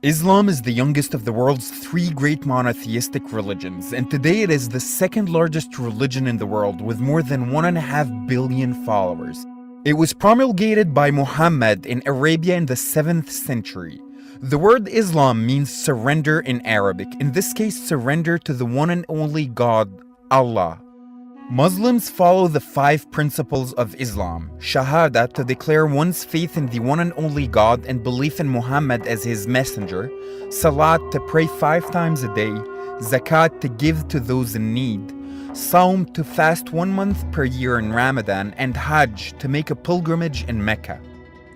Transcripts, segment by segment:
Islam is the youngest of the world's three great monotheistic religions, and today it is the second largest religion in the world with more than 1.5 billion followers. It was promulgated by Muhammad in Arabia in the 7th century. The word Islam means surrender in Arabic, in this case surrender to the one and only God, Allah. Muslims follow the 5 principles of Islam: Shahada, to declare one's faith in the one and only God and belief in Muhammad as his messenger; Salat, to pray 5 times a day; Zakat, to give to those in need; Sawm, to fast 1 month per year in Ramadan; and Hajj, to make a pilgrimage in Mecca.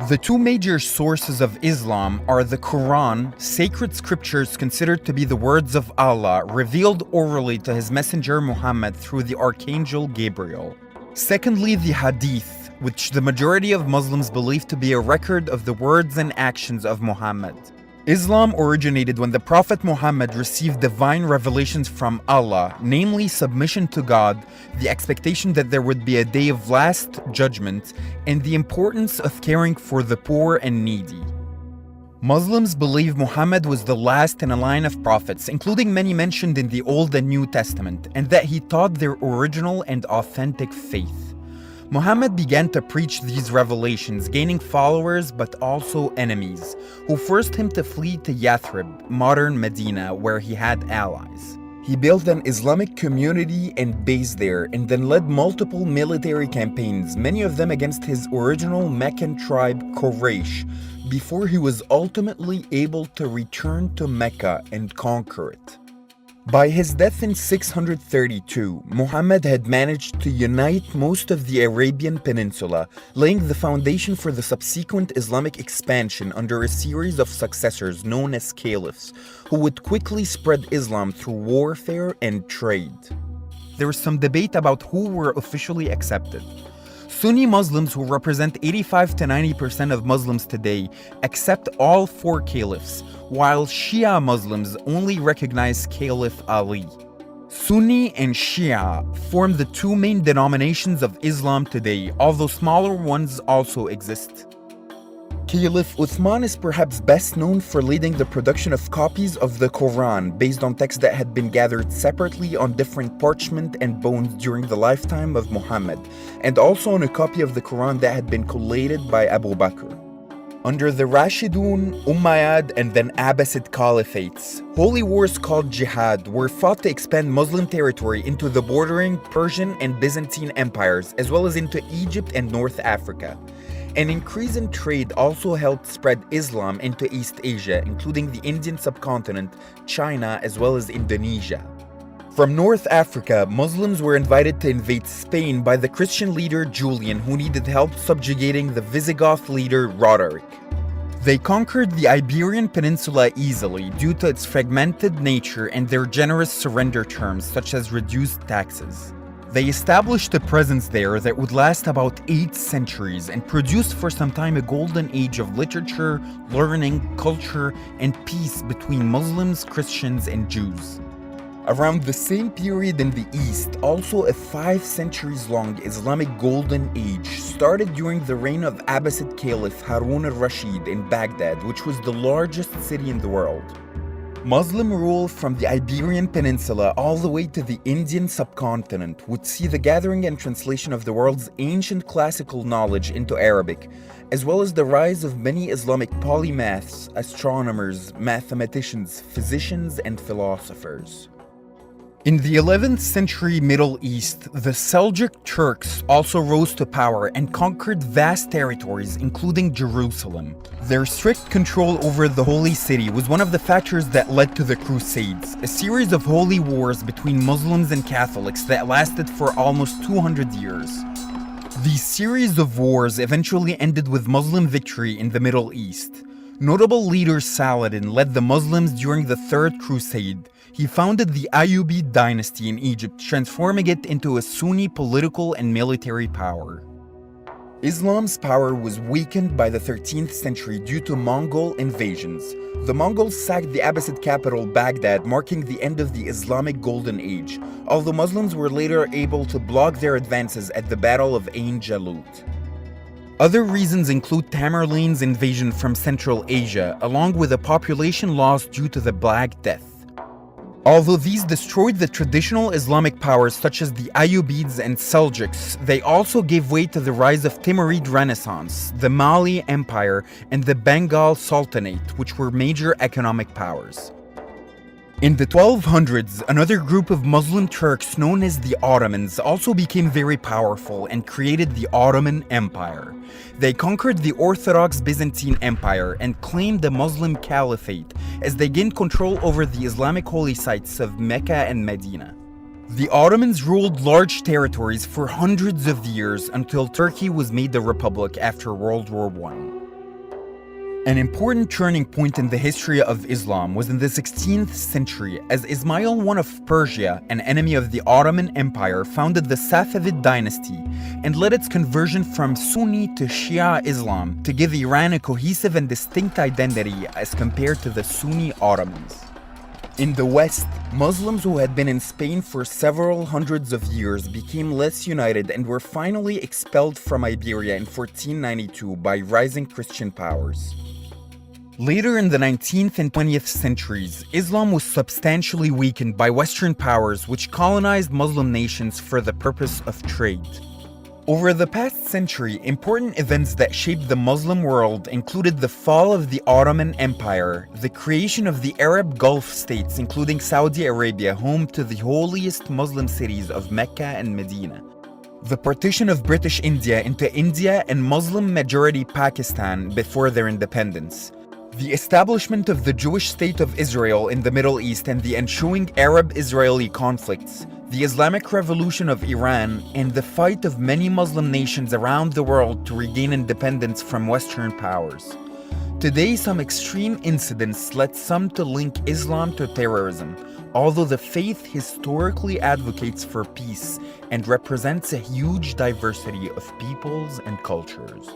The 2 major sources of Islam are the Quran, sacred scriptures considered to be the words of Allah, revealed orally to his messenger Muhammad through the archangel Gabriel. Secondly, the Hadith, which the majority of Muslims believe to be a record of the words and actions of Muhammad. Islam originated when the Prophet Muhammad received divine revelations from Allah, namely submission to God, the expectation that there would be a day of last judgment, and the importance of caring for the poor and needy. Muslims believe Muhammad was the last in a line of prophets, including many mentioned in the Old and New Testament, and that he taught their original and authentic faith. Muhammad began to preach these revelations, gaining followers but also enemies, who forced him to flee to Yathrib, modern Medina, where he had allies. He built an Islamic community and base there, and then led multiple military campaigns, many of them against his original Meccan tribe Quraysh, before he was ultimately able to return to Mecca and conquer it. By his death in 632, Muhammad had managed to unite most of the Arabian Peninsula, laying the foundation for the subsequent Islamic expansion under a series of successors known as caliphs, who would quickly spread Islam through warfare and trade. There was some debate about who were officially accepted. Sunni Muslims, who represent 85 to 90% of Muslims today, accept all 4 caliphs, while Shia Muslims only recognize Caliph Ali. Sunni and Shia form the 2 main denominations of Islam today, although smaller ones also exist. Caliph Uthman is perhaps best known for leading the production of copies of the Quran based on texts that had been gathered separately on different parchment and bones during the lifetime of Muhammad, and also on a copy of the Quran that had been collated by Abu Bakr. Under the Rashidun, Umayyad, and then Abbasid caliphates, holy wars called jihad were fought to expand Muslim territory into the bordering Persian and Byzantine empires, as well as into Egypt and North Africa. An increase in trade also helped spread Islam into East Asia, including the Indian subcontinent, China, as well as Indonesia. From North Africa, Muslims were invited to invade Spain by the Christian leader Julian, who needed help subjugating the Visigoth leader Roderick. They conquered the Iberian Peninsula easily due to its fragmented nature and their generous surrender terms, such as reduced taxes. They established a presence there that would last about 8 centuries and produced for some time a golden age of literature, learning, culture, and peace between Muslims, Christians, and Jews. Around the same period in the East, also a 5 centuries long Islamic golden age started during the reign of Abbasid Caliph Harun al-Rashid in Baghdad, which was the largest city in the world. Muslim rule from the Iberian Peninsula all the way to the Indian subcontinent would see the gathering and translation of the world's ancient classical knowledge into Arabic, as well as the rise of many Islamic polymaths, astronomers, mathematicians, physicians, and philosophers. In the 11th century Middle East, the Seljuk Turks also rose to power and conquered vast territories, including Jerusalem. Their strict control over the Holy City was one of the factors that led to the Crusades, a series of holy wars between Muslims and Catholics that lasted for almost 200 years. These series of wars eventually ended with Muslim victory in the Middle East. Notable leader Saladin led the Muslims during the Third Crusade. He founded the Ayyubid dynasty in Egypt, transforming it into a Sunni political and military power. Islam's power was weakened by the 13th century due to Mongol invasions. The Mongols sacked the Abbasid capital Baghdad, marking the end of the Islamic Golden Age, although Muslims were later able to block their advances at the Battle of Ain Jalut. Other reasons include Tamerlane's invasion from Central Asia, along with a population loss due to the Black Death. Although these destroyed the traditional Islamic powers such as the Ayyubids and Seljuks, they also gave way to the rise of Timurid Renaissance, the Mali Empire, and the Bengal Sultanate, which were major economic powers. In the 1200s, another group of Muslim Turks known as the Ottomans also became very powerful and created the Ottoman Empire. They conquered the Orthodox Byzantine Empire and claimed the Muslim Caliphate as they gained control over the Islamic holy sites of Mecca and Medina. The Ottomans ruled large territories for hundreds of years until Turkey was made a republic after World War I. An important turning point in the history of Islam was in the 16th century as Ismail I of Persia, an enemy of the Ottoman Empire, founded the Safavid dynasty and led its conversion from Sunni to Shia Islam to give Iran a cohesive and distinct identity as compared to the Sunni Ottomans. In the West, Muslims who had been in Spain for several hundreds of years became less united and were finally expelled from Iberia in 1492 by rising Christian powers. Later in the 19th and 20th centuries, Islam was substantially weakened by Western powers which colonized Muslim nations for the purpose of trade. Over the past century, important events that shaped the Muslim world included the fall of the Ottoman Empire, the creation of the Arab Gulf states including Saudi Arabia, home to the holiest Muslim cities of Mecca and Medina, the partition of British India into India and Muslim-majority Pakistan before their independence, the establishment of the Jewish state of Israel in the Middle East and the ensuing Arab-Israeli conflicts, the Islamic Revolution of Iran, and the fight of many Muslim nations around the world to regain independence from Western powers. Today, some extreme incidents led some to link Islam to terrorism, although the faith historically advocates for peace and represents a huge diversity of peoples and cultures.